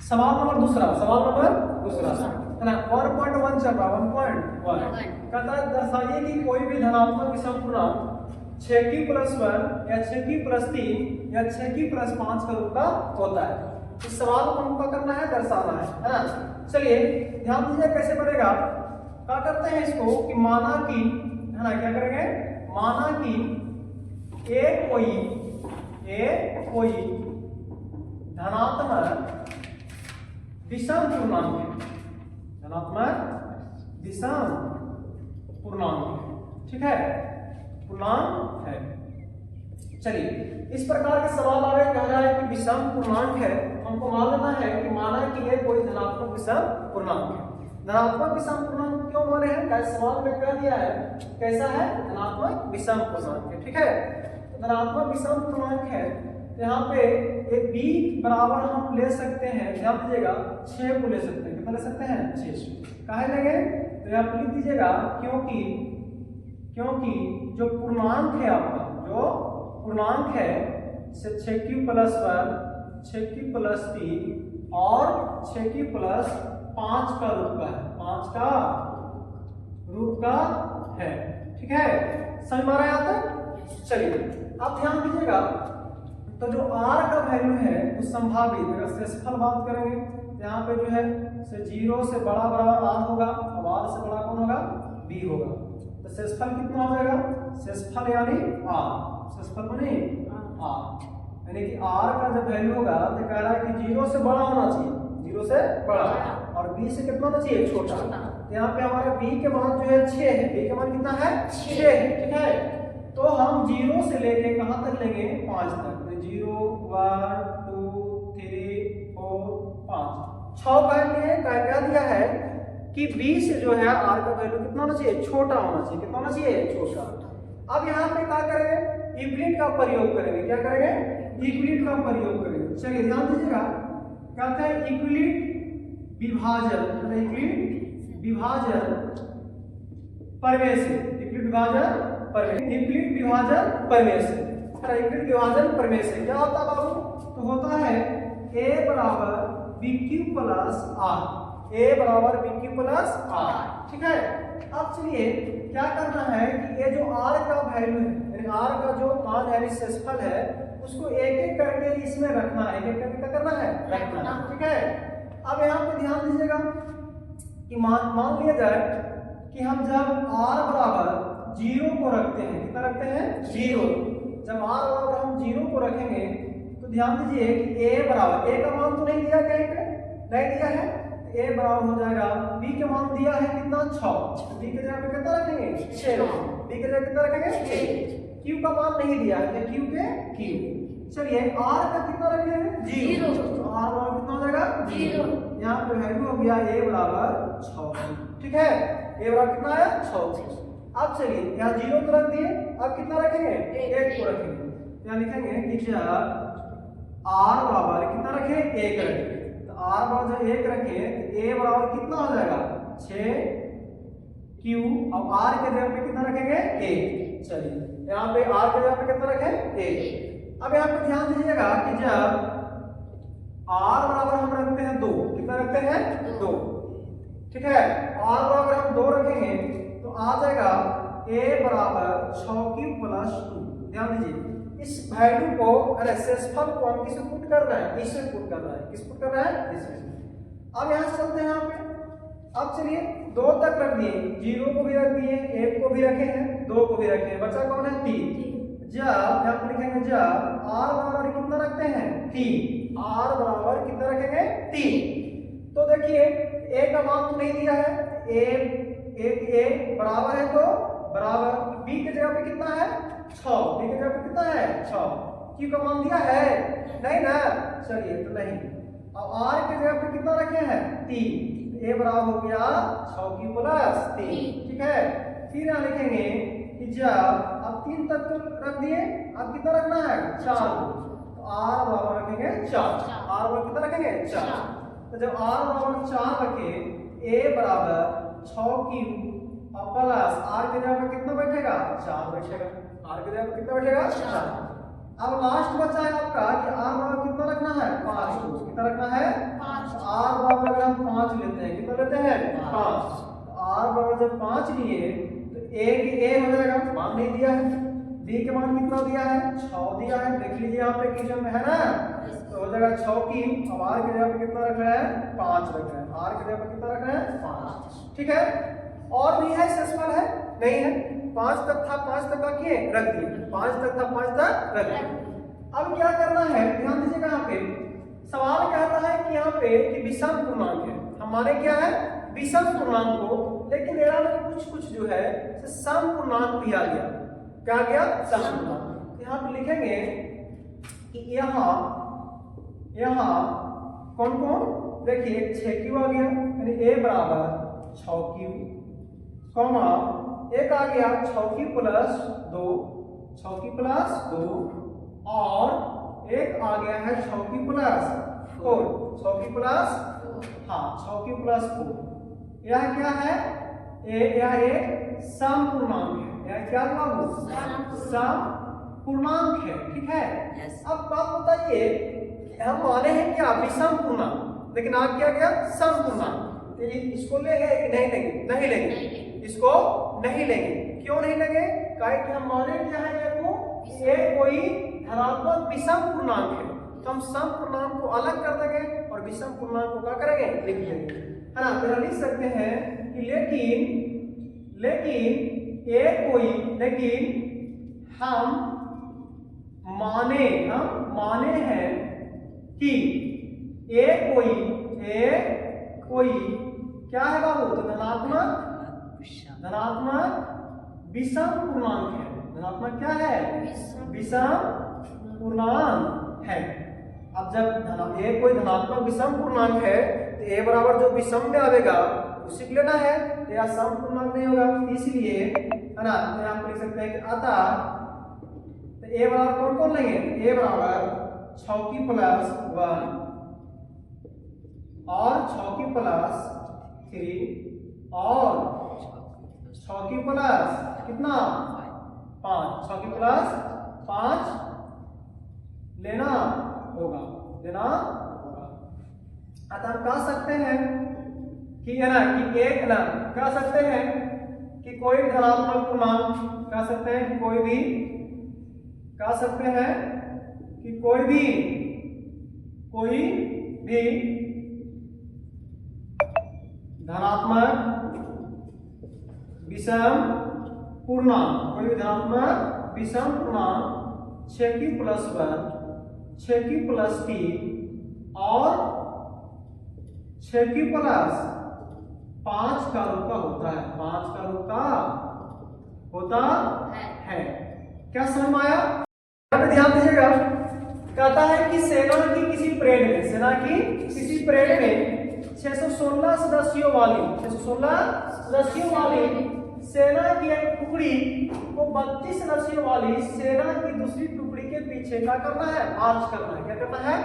सवाल नंबर दूसरा है ना। 1.1 चल रहा, 1.1 कहता है दर्शाइए कि कोई भी धनात्मक विषम पूर्णांक 6q+1 या 6q+3 या 6q+5 का रूप का होता है। इस सवाल को हमको करना है, दर्शाना है ना। चलिए ध्यान दीजिए कैसे बनेगा। क्या करते हैं इसको कि माना कि है ना, क्या करेंगे, माना कि एक कोई धनात्मक विषम पूर्णांक है, धनात्मक विषम पूर्णांक, ठीक है, पूर्णांक है। चलिए इस प्रकार के सवाल आ रहे, कह रहा है कि विषम पूर्णांक है, हमको मान लेना है कि माना कि ये कोई धनात्मक विषम पूर्णांक है। धनात्मक विषम पूर्णांक क्यों माने हैं, क्या सवाल में कह दिया है कैसा है, धनात्मक विषम पूर्णांक है, ठीक है। तो धनात्मक विषम पूर्णांक है, तो यहाँ पे एक b बराबर हम ले सकते हैं, ध्यान दीजिएगा 6 को ले सकते हैं, कितना ले सकते हैं 6। काहे लेंगे, तो यहाँ पर लिख दीजिएगा क्योंकि जो पूर्णांक है आपका, जो पूर्णांक है 6q+1 6q+3 और 6q+5 का रूप का है, 5 का रूप का है, ठीक है। समझ में आ रहा है यहाँ तक। चलिए अब ध्यान दीजिएगा, तो जो r का वैल्यू है वो संभावित, अगर शेषफल बात करेंगे तो यहाँ पे जो है 0 से बड़ा बराबर r होगा, अब r से बड़ा कौन होगा, b होगा। तो शेषफल कितना हो जाएगा, शेषफल यानी r, शेषफल बने r, यानी कि r का जब वैल्यू होगा तो कह रहा है कि 0 से बड़ा होना चाहिए, 0 से बड़ा, और b से कितना होना चाहिए, छोटा। तो यहाँ पे हमारा b के मान जो है 6 है, b के मान कितना है 6 है, ठीक है। तो हम 0 से लेके कहां तक लेंगे, 5 तक, 0 1 2 3 4 5 6 का लिए क्या दिया है कि b से जो है r का वैल्यू कितना होना चाहिए, छोटा होना चाहिए, कितना होना चाहिए, छोटा। अब यहाँ पे क्या करेंगे, यूक्लिड का प्रयोग करेंगे, क्या करेंगे, यूक्लिड का प्रयोग करेंगे। चलिए ध्यान दीजिएगा, कहते हैं यूक्लिड विभाजन, यूक्लिड विभाजन प्रमेय से, यूक्लिड विभाजन प्रमेय, यूक्लिड विभाजन प्रमेय से, यूक्लिड विभाजन प्रमेय से क्या होता है बाबू, तो होता है a बराबर bq+r, a बराबर bq+r, ठीक है। अब चलिए क्या करना है कि ये जो r का वैल्यू है, यानी r का जो मान है, शेषफल है, उसको एक एक करके इसमें रखना है, एक एक करके क्या करना है, रखना, ठीक है। अब यहाँ पे ध्यान दीजिएगा कि मान लिया जाए कि हम जब r बराबर 0 को रखते हैं, कितना रखते हैं 0, जब r बराबर हम 0 को रखेंगे तो ध्यान दीजिए कि a बराबर, a का मान तो नहीं दिया कहीं पे, नहीं दिया है, तो a बराबर हो जाएगा, b के मान दिया है कितना 6, b के जगह पे कितना रखेंगे 6, b के जगह कितना रखेंगे 6, q का मान नहीं दिया है, q के q। चलिए r का कितना रखेंगे 0, तो r बराबर कितना हो जाएगा 0, यहाँ पे वैल्यू हो गया a बराबर 6, ठीक है, a बराबर कितना है 6। अब चलिए यहाँ 0 तो रख दिए, अब कितना रखेंगे 1 को रखेंगे, यहाँ लिखेंगे कि जब r बराबर कितना रखें 1 रखें, तो r बराबर जब 1 रखें तो a बराबर कितना हो जाएगा 6q, अब r के जगह पे कितना रखेंगे 1। चलिए यहाँ पे r के जगह पे कितना रखें 1। अब यहाँ पे ध्यान दीजिएगा कि जब r बराबर हम रखते हैं 2, कितना रखते हैं 2, ठीक है, r बराबर हम 2 रखेंगे तो आ जाएगा a बराबर 6q+2। ध्यान दीजिए इस वैल्यू को, अरे शेषफल को हम किसे पुट कर रहे हैं, इससे पुट कर रहा है, किस पुट कर रहा है, इससे। अब यहाँ चलते हैं यहाँ पे, अब चलिए 2 तक रख दिए, 0 को भी रख दिए, 1 को भी रखे हैं, 2 को भी रखे हैं, बचा कौन है 3। जब यहाँ पे लिखेंगे जब r बराबर कितना रखते हैं 3, r बराबर कितना रखेंगे 3, तो देखिए a का मान तो नहीं दिया है, a बराबर है तो बराबर, b के जगह पे कितना है 6, b के जगह पे कितना है 6, q का मान दिया है नहीं ना, चलिए तो नहीं। अब r के जगह पे कितना रखे हैं 3, a बराबर हो गया 6q+3, ठीक है। फिर यहाँ लिखेंगे कि जब अब 3 तक तो रख दिए, अब कितना रखना है 4, तो r बराबर रखेंगे 4, r बराबर कितना रखेंगे 4। तो जब r बराबर 4 रखे, a बराबर 6q और प्लस r के जगह पे कितना बैठेगा 4 बैठेगा, r के जगह पे कितना बैठेगा 4। अब लास्ट बचा है आपका कि r बराबर कितना रखना है 5, कितना रखना है 5, 5 लेते हैं, कितना लेते हैं 5। r बराबर जब 5 लिए तो a हो जाएगा, मान नहीं दिया है, b के मान कितना दिया है 6 दिया है, देख लीजिए यहाँ पे क्वेश्चन में है ना, तो हो जाएगा 6 की, अब r के जगह पे कितना रख रहे हैं 5 रख रहे हैं, r के जगह पे कितना रख रहे हैं 5, ठीक है। और भी है सेसमल है नहीं है, 5 तक था 5 तक का किए रख दिए, 5 तक था 5 तक रख दिए। अब क्या करना है ध्यान दीजिएगा, यहाँ पे सवाल कहता है कि यहाँ पे कि विषम पूर्णांक है, हमारे क्या है विषम पूर्णांक को, लेकिन मेरा में कुछ जो है सम पूर्णांक दिया गया, क्या गया सम पूर्णांक। यहाँ पे लिखेंगे कि यहाँ कौन कौन, देखिए 6 क्यू आ गया, यानी a बराबर 6 क्यू, कॉमा एक आ गया 6 क्यू प्लस 2, 6 क्यू प्लस 2, और एक आ गया है 6 क्यू प्लस 4, 6 क्यू प्लस, हाँ 6 क्यू प्लस 4। यह क्या है यह एक सम पूर्णांक है, यह क्या बाबू सम पूर्णांक है, ठीक है। अब बात बताइए, हम माने हैं क्या विषम पूर्णांक, लेकिन आप क्या क्या सम पूर्णांक, तो इसको लेंगे कि नहीं लेंगे, नहीं लेंगे, इसको नहीं लेंगे, क्यों नहीं लेंगे, काहे कि हम माने क्या है ये कोई धनात्मक विषम पूर्णांक है, तो हम सम पूर्णांक को अलग कर देंगे और विषम पूर्णांक को क्या करेंगे लिख देंगे, है ना। तो लिख सकते हैं कि लेकिन हम माने हैं कि कोई क्या है बाबू, तो धनात्मक विषम पूर्णांक है, धनात्मक क्या है विषम पूर्णांक है। अब जब कोई धनात्मक विषम पूर्णांक है तो a बराबर जो विषम में आएगा उसी को लेना है, तो यह सम पूर्णांक नहीं होगा, इसलिए है ना। तो यहाँ पर लिख सकते हैं कि अतः तो a बराबर कौन कौन लेंगे, a बराबर 6 की प्लस 1 और 6 की प्लस 3 और 6 की प्लस कितना 5, 6 की प्लस 5 लेना होगा। अतः हम कह सकते हैं कि है ना कि एक ना कह सकते हैं कि कोई धनात्मक पूर्णांक, कह सकते हैं कि कोई भी धनात्मक विषम पूर्णांक 6 की प्लस 1, 6 की प्लस 3 और 6 की प्लस 5 का रूप का होता है, 5 का रूप का होता है। क्या समझ में आया? ध्यान दीजिएगा, कहता है कि सेना की किसी परेड में 616 सदस्यों वाली सेना की एक टुकड़ी को 32 सदस्यों वाली सेना की दूसरी टुकड़ी के पीछे क्या करना है, मार्च करना है। क्या करना है,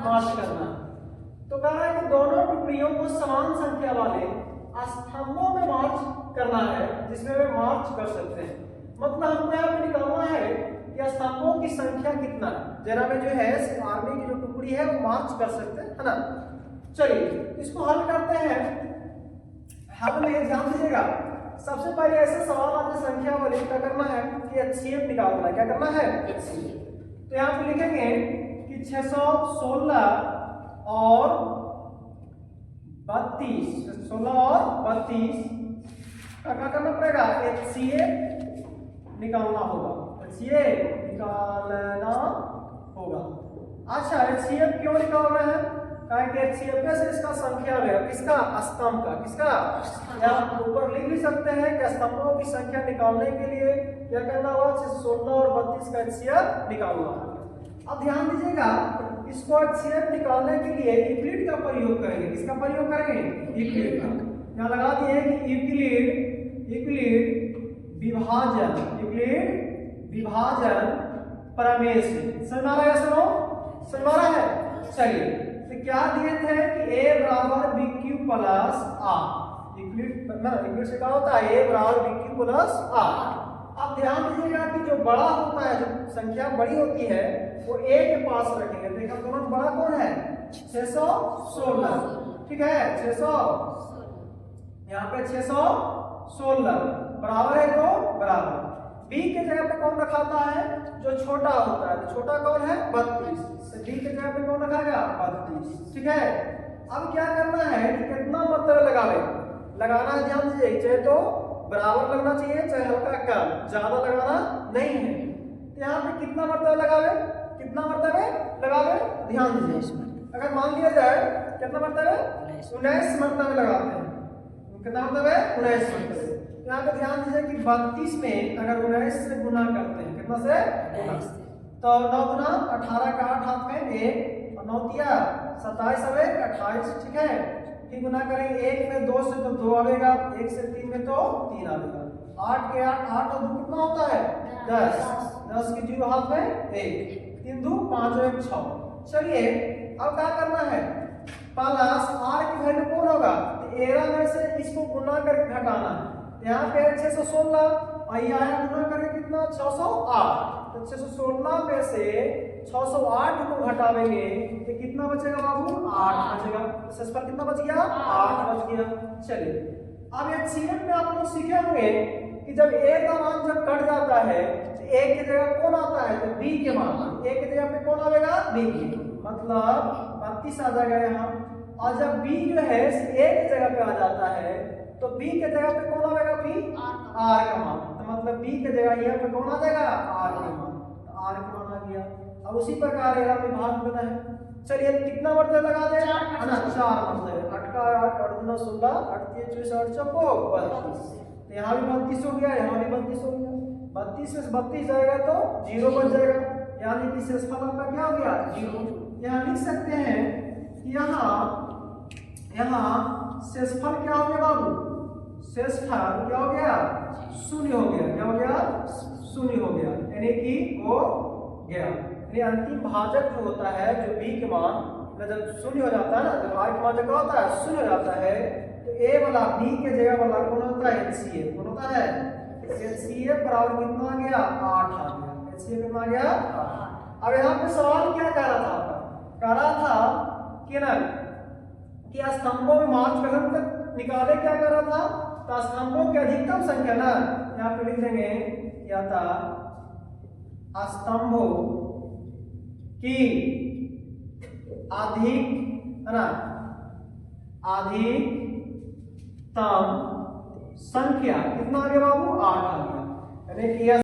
मार्च करना है। तो कह रहा है कि दोनों टुकड़ियों को समान संख्या वाले स्तंभों में मार्च करना है, जिसमें वे मार्च कर सकते हैं। मतलब हमको यहाँ पे निकालना है कि स्तंभों की संख्या कितना है, जरा में जो है आर्मी की जो टुकड़ी है वो मार्च कर सकते हैं, है ना। चलिए इसको हल करते हैं। हल में ध्यान दीजिएगा, सबसे पहले ऐसे सवाल आते संख्या वाले क्या करना है कि HCF निकालना है। क्या करना है, HCF। तो यहाँ पे लिखेंगे कि 616 और 32, 16 और 32 का क्या करना पड़ेगा, HCF निकालना होगा, HCF निकालना होगा। अच्छा HCF क्यों निकाल रहे हैं, कि HCF से इसका संख्या है, किसका, स्तंभ का, किसका, यहाँ ऊपर लिख भी सकते हैं कि स्तंभों की संख्या निकालने के लिए क्या करना होगा, 16 और 32 का HCF निकालना होगा। अब ध्यान दीजिएगा, इसको HCF निकालने के लिए यूक्लिड का प्रयोग करेंगे। किसका प्रयोग करेंगे, यूक्लिड का। यहाँ लगा दिए कि यूक्लिड विभाजन प्रमेय से। समझ आ रहा है, समझ आ रहा है। चलिए तो क्या दिए थे कि a बराबर BQ प्लस R, यूक्लिड से क्या होता है, a बराबर BQ प्लस R। अब ध्यान दीजिएगा कि जो बड़ा होता है, जो संख्या बड़ी होती है वो a के पास रखेंगे। देखा दोनों बड़ा कौन है, 616, ठीक है 600, यहाँ पे 616 बराबर है तो बराबर बी के जगह पे कौन रखाता है जो छोटा होता है, तो छोटा कौन है 32, बी के जगह पे कौन रखाएगा 32, ठीक है। अब क्या करना है कि कितना मरतबा लगावे, लगाना है ध्यान से, चाहे तो बराबर लगना चाहिए चाहे हल्का कम, ज्यादा लगाना नहीं है। तो यहाँ पे कितना मरतबा लगावे, कितना मरतबा लगावे ध्यान दीजिए। अगर मान लिया जाए कितना मरतबा 19 मरतबा लगाते हैं, कितना मरतबा 19 मरतबा। यहाँ पे ध्यान दीजिए कि 32 में अगर 19 से गुना करते हैं, कितना से गुना, तो 9 गुना 18 का 8 हाथ में 1 और 9 तिया 27 और 1 28, ठीक है। फिर गुना करेंगे 1 में 2 से तो 2 आएगा, 1 से 3 में तो 3 आएगा, 8 के 8 8 और 2 कितना होता है 10, 10 के 0 हाथ में 1, 3 2 5 और 1 6। चलिए अब क्या करना है, प्लस आर की वैल्यू कौन होगा, तो 13 में से इसको गुना करके घटाना है। यहाँ पे 616 और ये आया गुना करके कितना 608, तो 616 में से 608 को घटावेंगे तो कितना बचेगा बाबू 8 बचेगा, शेषफल कितना बच गया 8 बच गया। चलिए अब ये HCF में आप लोग सीखे होंगे कि जब a का मान जब कट जाता है तो a की जगह कौन आता है, तो b के मान, a की जगह पे कौन आएगा b की, मतलब 32 आ जाएगा यहाँ। और जब b जो है a की जगह पे आ जाता है तो b के जगह पे कौन आएगा b r का मान, तो मतलब b के जगह यहाँ पे कौन आ जाएगा r का मान, तो r का मान आ गया। अब उसी प्रकार यहाँ पे भाग देना है। चलिए कितना मरतबा लगा दे, है ना 4 मरतबा, 8 का 8 8 गुना 16 8 3 24 8 चौको 32, तो यहाँ भी 32 हो गया, यहाँ भी 32 हो गया, 32 में से 32 जाएगा तो 0 बच जाएगा, यानी कि शेषफल आपका क्या हो गया 0। यहाँ लिख सकते हैं यहाँ शेषफल क्या हो गया बाबू, शेषफल क्या हो गया 0 हो गया, क्या हो गया 0 हो गया, यानी कि हो गया। यानी अंतिम भाजक जो होता है जो b के मान में जब 0 हो जाता है ना, जब r के मान जब क्या होता है 0 हो जाता है तो a वाला b के जगह वाला कौन होता है HCF, कौन होता है HCF बराबर कितना आ गया 8 आ गया, HCF कितना आ गया 8। अब यहाँ पे सवाल क्या कह रहा था आपका, कह रहा था कि ना कि स्तंभों में मार्च कदम तक निकाले, क्या कर रहा था, तो स्तंभों की अधिकतम संख्या ना यहाँ पे लिख देंगे या था स्तंभों की अधिक, है ना अधिकतम संख्या कितना आ गया बाबू 8 आ गया, यानी कि